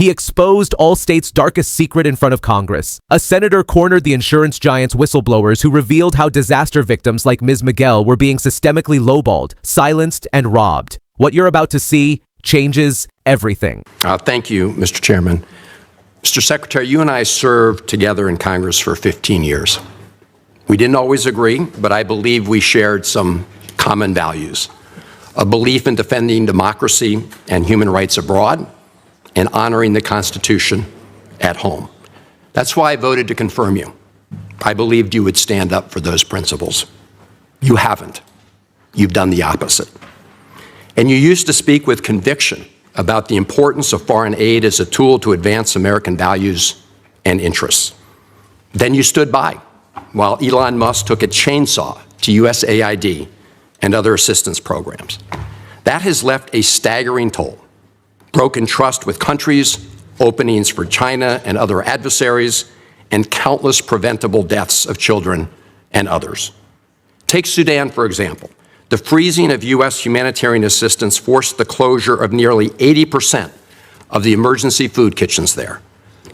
He exposed Allstate's darkest secret in front of Congress. A senator cornered the insurance giant's whistleblowers who revealed how disaster victims like Ms. Miguel were being systemically lowballed, silenced, and robbed. What you're about to see changes everything. Thank you, Mr. Chairman. Mr. Secretary, you and I served together in Congress for 15 years. We didn't always agree, but I believe we shared some common values. A belief in defending democracy and human rights abroad, and honoring the Constitution at home. That's why I voted to confirm you. I believed you would stand up for those principles. You haven't. You've done the opposite. And you used to speak with conviction about the importance of foreign aid as a tool to advance American values and interests. Then you stood by while Elon Musk took a chainsaw to USAID and other assistance programs. That has left a staggering toll. Broken trust with countries, openings for China and other adversaries, and countless preventable deaths of children and others. Take Sudan, for example. The freezing of U.S. humanitarian assistance forced the closure of nearly 80% of the emergency food kitchens there.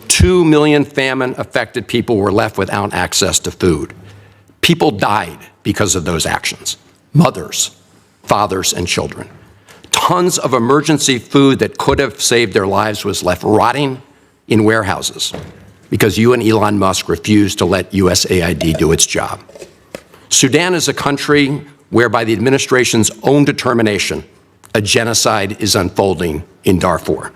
2 million famine-affected people were left without access to food. People died because of those actions. Mothers, fathers, and children. Tons of emergency food that could have saved their lives was left rotting in warehouses because you and Elon Musk refused to let USAID do its job. Sudan is a country where, by the administration's own determination, a genocide is unfolding in Darfur.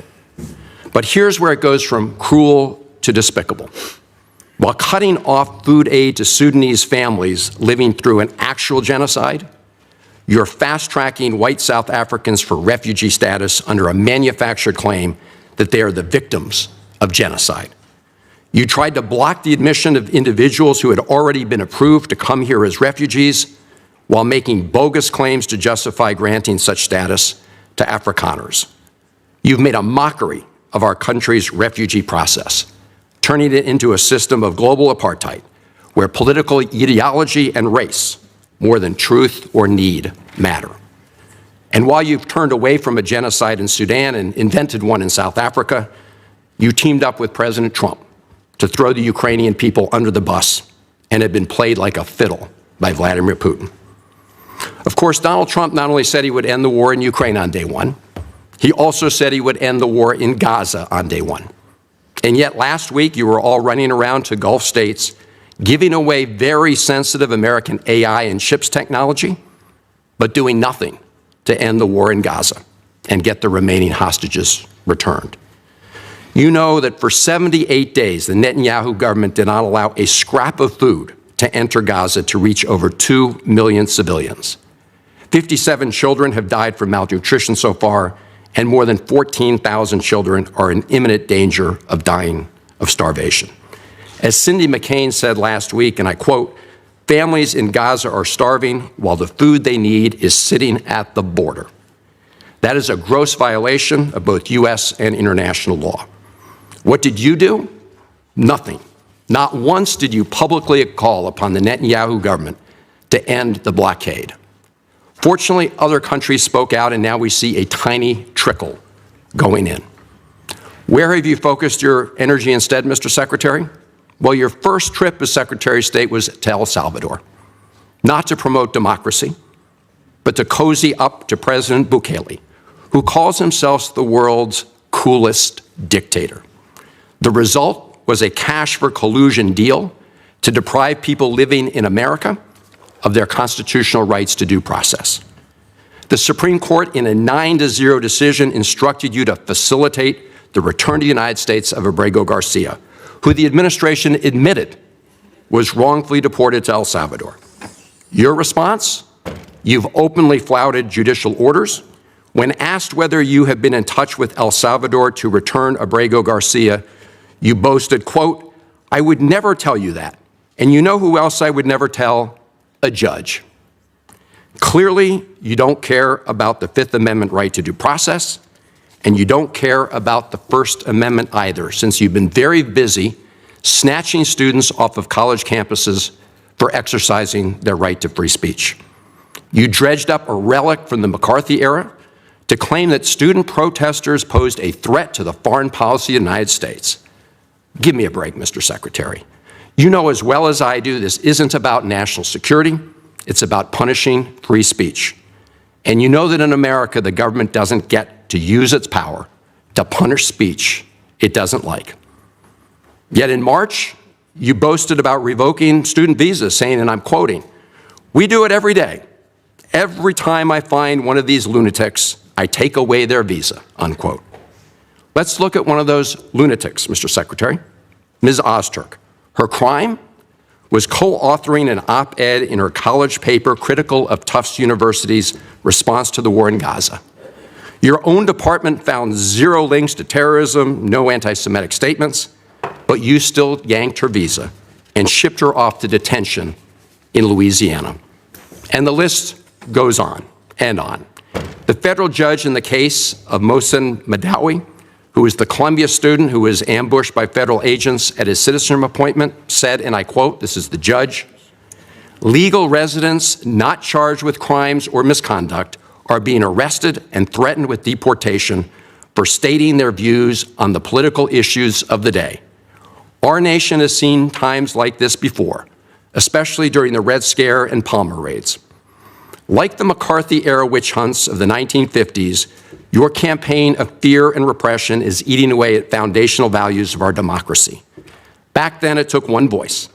But here's where it goes from cruel to despicable. While cutting off food aid to Sudanese families living through an actual genocide, you're fast-tracking white South Africans for refugee status under a manufactured claim that they are the victims of genocide. You tried to block the admission of individuals who had already been approved to come here as refugees while making bogus claims to justify granting such status to Afrikaners. You've made a mockery of our country's refugee process, turning it into a system of global apartheid, where political ideology and race, more than truth or need, matter. And while you've turned away from a genocide in Sudan and invented one in South Africa, you teamed up with President Trump to throw the Ukrainian people under the bus and have been played like a fiddle by Vladimir Putin. Of course, Donald Trump not only said he would end the war in Ukraine on day one, he also said he would end the war in Gaza on day one. And yet last week, you were all running around to Gulf states giving away very sensitive American AI and chips technology, but doing nothing to end the war in Gaza and get the remaining hostages returned. You know that for 78 days, the Netanyahu government did not allow a scrap of food to enter Gaza to reach over 2 million civilians. 57 children have died from malnutrition so far, and more than 14,000 children are in imminent danger of dying of starvation. As Cindy McCain said last week, and I quote, "Families in Gaza are starving while the food they need is sitting at the border." That is a gross violation of both U.S. and international law. What did you do? Nothing. Not once did you publicly call upon the Netanyahu government to end the blockade. Fortunately, other countries spoke out, and now we see a tiny trickle going in. Where have you focused your energy instead, Mr. Secretary? Well, your first trip as Secretary of State was to El Salvador, not to promote democracy, but to cozy up to President Bukele, who calls himself the world's coolest dictator. The result was a cash for collusion deal to deprive people living in America of their constitutional rights to due process. The Supreme Court, in a 9-0 decision, instructed you to facilitate the return to the United States of Abrego Garcia, who the administration admitted was wrongfully deported to El Salvador. Your response? You've openly flouted judicial orders. When asked whether you have been in touch with El Salvador to return Abrego Garcia, you boasted, quote, "I would never tell you that. And you know who else I would never tell? A judge." Clearly, you don't care about the Fifth Amendment right to due process, and you don't care about the First Amendment either, since you've been very busy snatching students off of college campuses for exercising their right to free speech. You dredged up a relic from the McCarthy era to claim that student protesters posed a threat to the foreign policy of the United States. Give me a break, Mr. Secretary. You know as well as I do this isn't about national security, it's about punishing free speech. And you know that in America the government doesn't get to use its power to punish speech it doesn't like. Yet in March, you boasted about revoking student visas, saying, and I'm quoting, "We do it every day. Every time I find one of these lunatics, I take away their visa," unquote. Let's look at one of those lunatics, Mr. Secretary, Ms. Ozturk. Her crime was co-authoring an op-ed in her college paper critical of Tufts University's response to the war in Gaza. Your own department found zero links to terrorism, no anti-Semitic statements, but you still yanked her visa and shipped her off to detention in Louisiana. And the list goes on and on. The federal judge in the case of Mohsen Madawi, who is the Columbia student who was ambushed by federal agents at his citizenship appointment, said, and I quote, this is the judge, "Legal residents not charged with crimes or misconduct are being arrested and threatened with deportation for stating their views on the political issues of the day. Our nation has seen times like this before, especially during the Red Scare and Palmer raids. Like the McCarthy-era witch hunts of the 1950s, your campaign of fear and repression is eating away at foundational values of our democracy. Back then, it took one voice,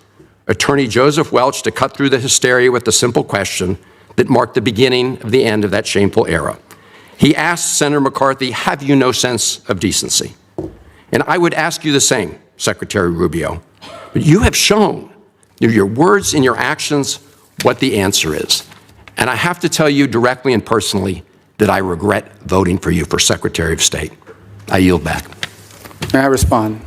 Attorney Joseph Welch, to cut through the hysteria with the simple question that marked the beginning of the end of that shameful era. He asked Senator McCarthy, have you no sense of decency? And I would ask you the same, Secretary Rubio. But you have shown through your words and your actions what the answer is. And I have to tell you directly and personally that I regret voting for you for Secretary of State. I yield back. May I respond?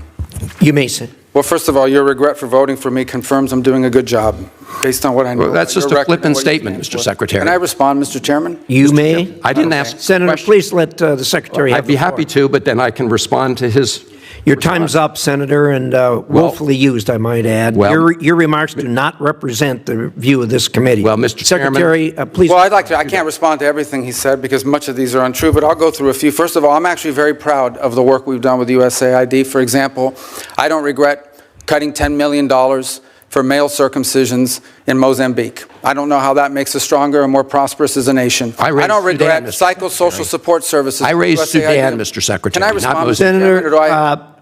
You may sit. Well, first of all, your regret for voting for me confirms I'm doing a good job, based on what I know. Well, that's just a flippant statement, Mr. Secretary. Can I respond, Mr. Chairman? You may. I didn't ask Senator, please let the Secretary have I'd be happy to, but then I can respond to his. Your time's up, Senator, and willfully used, I might add. Well, your remarks do not represent the view of this committee. Well, Mr. Secretary, please. Well, I'd like to. I can't respond to everything he said because much of these are untrue, but I'll go through a few. First of all, I'm actually very proud of the work we've done with USAID. For example, I don't regret cutting $10 million for male circumcisions in Mozambique. I don't know how that makes us stronger and more prosperous as a nation. I don't regret psychosocial support services. I raised Sudan, Mr. Secretary. Can I respond,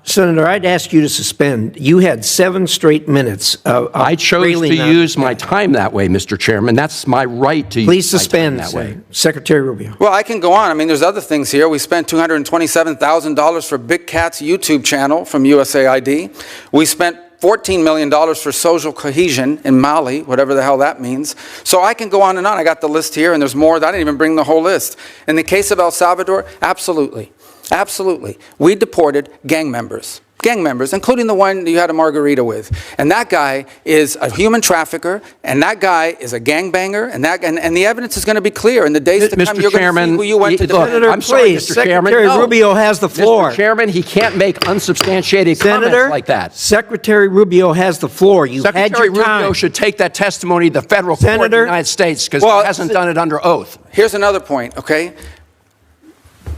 Senator, I'd ask you to suspend. You had 7 straight minutes of I chose to use my time that way, Mr. Chairman. That's my right to Please use my time suspend, that way. Secretary Rubio. Well, I can go on. I mean, there's other things here. We spent $227,000 for Big Cat's YouTube channel from USAID. We spent $14 million for social cohesion in Mali, whatever the hell that means. So I can go on and on. I got the list here, and there's more. I didn't even bring the whole list. In the case of El Salvador, absolutely. Absolutely. We deported gang members, including the one you had a margarita with. And that guy is a human trafficker, and that guy is a gangbanger, and the evidence is going to be clear. In the days to come, you're going to see who you went to defend. Senator, I'm sorry, please, Mr. Chairman. Secretary Rubio has the floor. Mr. Chairman, he can't make unsubstantiated comments like that. Secretary Rubio has the floor. You had Secretary your time. Rubio should take that testimony to the federal court of the United States because he hasn't done it under oath. Here's another point, okay?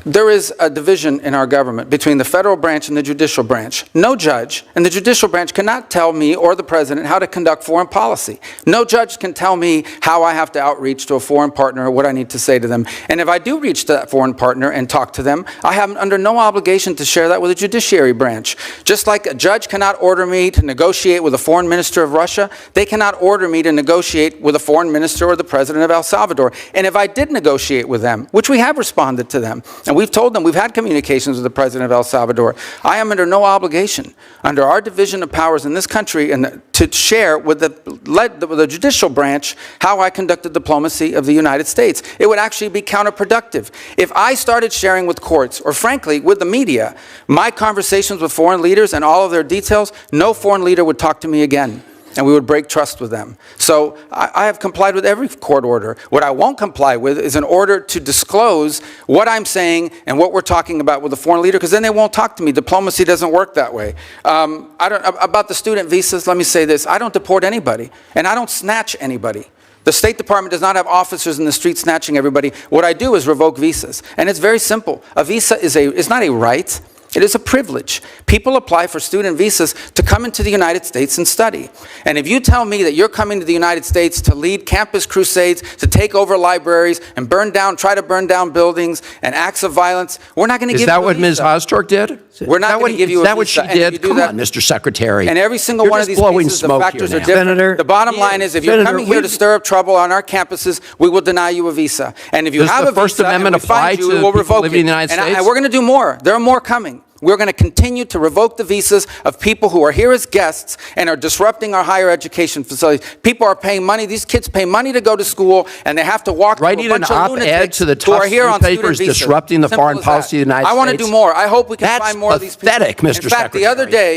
There is a division in our government between the federal branch and the judicial branch. No judge in the judicial branch cannot tell me or the president how to conduct foreign policy. No judge can tell me how I have to outreach to a foreign partner or what I need to say to them. And if I do reach to that foreign partner and talk to them, I have under no obligation to share that with the judiciary branch. Just like a judge cannot order me to negotiate with a foreign minister of Russia, they cannot order me to negotiate with a foreign minister or the president of El Salvador. And if I did negotiate with them, which we have responded to them, and we've told them, we've had communications with the president of El Salvador. I am under no obligation, under our division of powers in this country, and to share with the judicial branch how I conducted diplomacy of the United States. It would actually be counterproductive. If I started sharing with courts, or frankly, with the media, my conversations with foreign leaders and all of their details, no foreign leader would talk to me again. And we would break trust with them. So I have complied with every court order. What I won't comply with is an order to disclose what I'm saying and what we're talking about with a foreign leader, because then they won't talk to me. Diplomacy doesn't work that way. About the student visas, let me say this. I don't deport anybody, and I don't snatch anybody. The State Department does not have officers in the street snatching everybody. What I do is revoke visas. And it's very simple. A visa is not a right. It is a privilege. People apply for student visas to come into the United States and study. And if you tell me that you're coming to the United States to lead campus crusades, to take over libraries and try to burn down buildings and acts of violence, we're not going to give you a visa. Is that what Ms. Ostork did? We're not going to give you a visa. Is that what she did? Come on, Mr. Secretary. And every single one of these cases, the factors are different. Senator, the bottom line is, if you're coming here to stir up trouble on our campuses, we will deny you a visa. And if you have a visa and we find you, we will revoke it. And we're going to do more. There are more coming. We're going to continue to revoke the visas of people who are here as guests and are disrupting our higher education facilities. People are paying money. These kids pay money to go to school, and they have to walk through a bunch of lunatics who are here on student visas. Disrupting the foreign policy of the United States. I want to do more. I hope we can find more of these people. That's pathetic, Mr. Secretary. In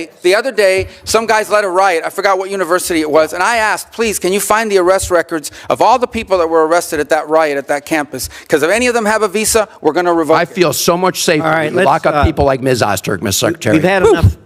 fact, the other day, some guys led a riot. I forgot what university it was, and I asked, please, can you find the arrest records of all the people that were arrested at that riot at that campus? Because if any of them have a visa, we're going to revoke it. I feel so much safer when you lock up people like Ms. Ostork, Mr. Secretary.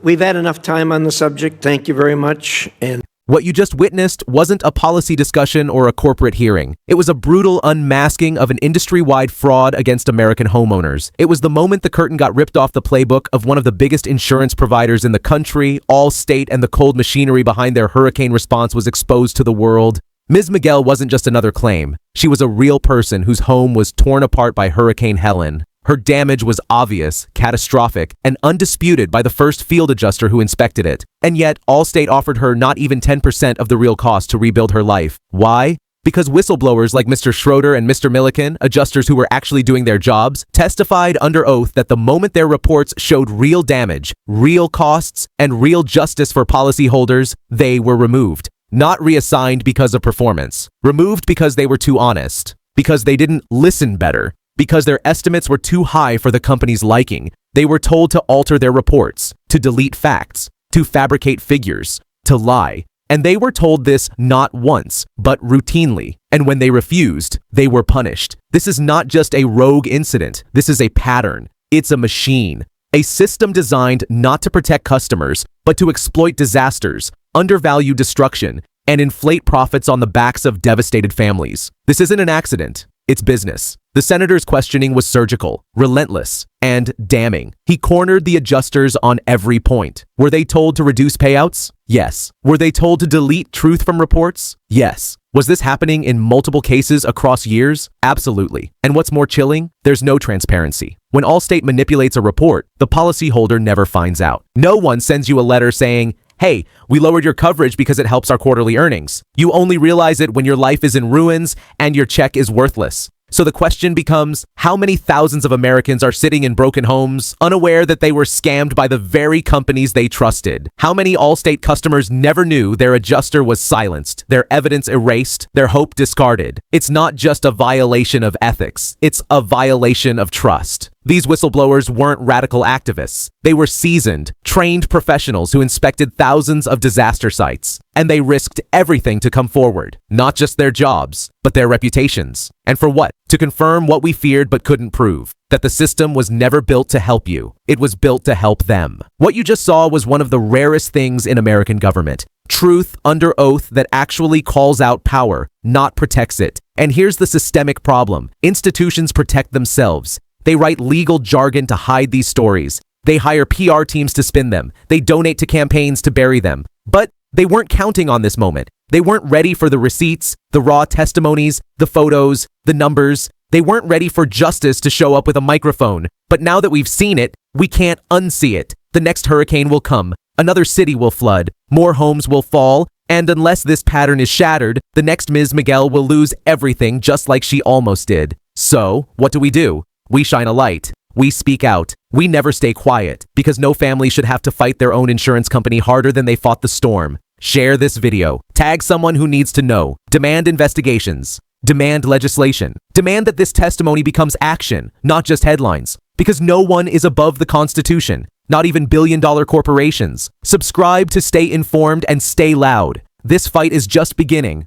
We've had enough time on the subject. Thank you very much. And What you just witnessed wasn't a policy discussion or a corporate hearing. It was a brutal unmasking of an industry-wide fraud against American homeowners. It was the moment the curtain got ripped off the playbook of one of the biggest insurance providers in the country, Allstate, and the cold machinery behind their hurricane response was exposed to the world. Ms. Miguel wasn't just another claim. She was a real person whose home was torn apart by Hurricane Helen. Her damage was obvious, catastrophic, and undisputed by the first field adjuster who inspected it. And yet, Allstate offered her not even 10% of the real cost to rebuild her life. Why? Because whistleblowers like Mr. Schroeder and Mr. Milliken, adjusters who were actually doing their jobs, testified under oath that the moment their reports showed real damage, real costs, and real justice for policyholders, they were removed. Not reassigned because of performance. Removed because they were too honest. Because they didn't listen better. Because their estimates were too high for the company's liking. They were told to alter their reports, to delete facts, to fabricate figures, to lie. And they were told this not once, but routinely. And when they refused, they were punished. This is not just a rogue incident. This is a pattern. It's a machine. A system designed not to protect customers, but to exploit disasters, undervalue destruction, and inflate profits on the backs of devastated families. This isn't an accident. It's business. The senator's questioning was surgical, relentless, and damning. He cornered the adjusters on every point. Were they told to reduce payouts? Yes. Were they told to delete truth from reports? Yes. Was this happening in multiple cases across years? Absolutely. And what's more chilling? There's no transparency. When Allstate manipulates a report, the policyholder never finds out. No one sends you a letter saying, "Hey, we lowered your coverage because it helps our quarterly earnings." You only realize it when your life is in ruins and your check is worthless. So the question becomes, how many thousands of Americans are sitting in broken homes, unaware that they were scammed by the very companies they trusted? How many Allstate customers never knew their adjuster was silenced, their evidence erased, their hope discarded? It's not just a violation of ethics. It's a violation of trust. These whistleblowers weren't radical activists. They were seasoned, trained professionals who inspected thousands of disaster sites. And they risked everything to come forward. Not just their jobs, but their reputations. And for what? To confirm what we feared but couldn't prove. That the system was never built to help you. It was built to help them. What you just saw was one of the rarest things in American government. Truth under oath that actually calls out power, not protects it. And here's the systemic problem. Institutions protect themselves. They write legal jargon to hide these stories. They hire PR teams to spin them. They donate to campaigns to bury them. But they weren't counting on this moment. They weren't ready for the receipts, the raw testimonies, the photos, the numbers. They weren't ready for justice to show up with a microphone. But now that we've seen it, we can't unsee it. The next hurricane will come. Another city will flood. More homes will fall. And unless this pattern is shattered, the next Ms. Miguel will lose everything just like she almost did. So, what do? We shine a light. We speak out. We never stay quiet, because no family should have to fight their own insurance company harder than they fought the storm. Share this video. Tag someone who needs to know. Demand investigations. Demand legislation. Demand that this testimony becomes action, not just headlines. Because no one is above the Constitution, not even billion-dollar corporations. Subscribe to stay informed and stay loud. This fight is just beginning.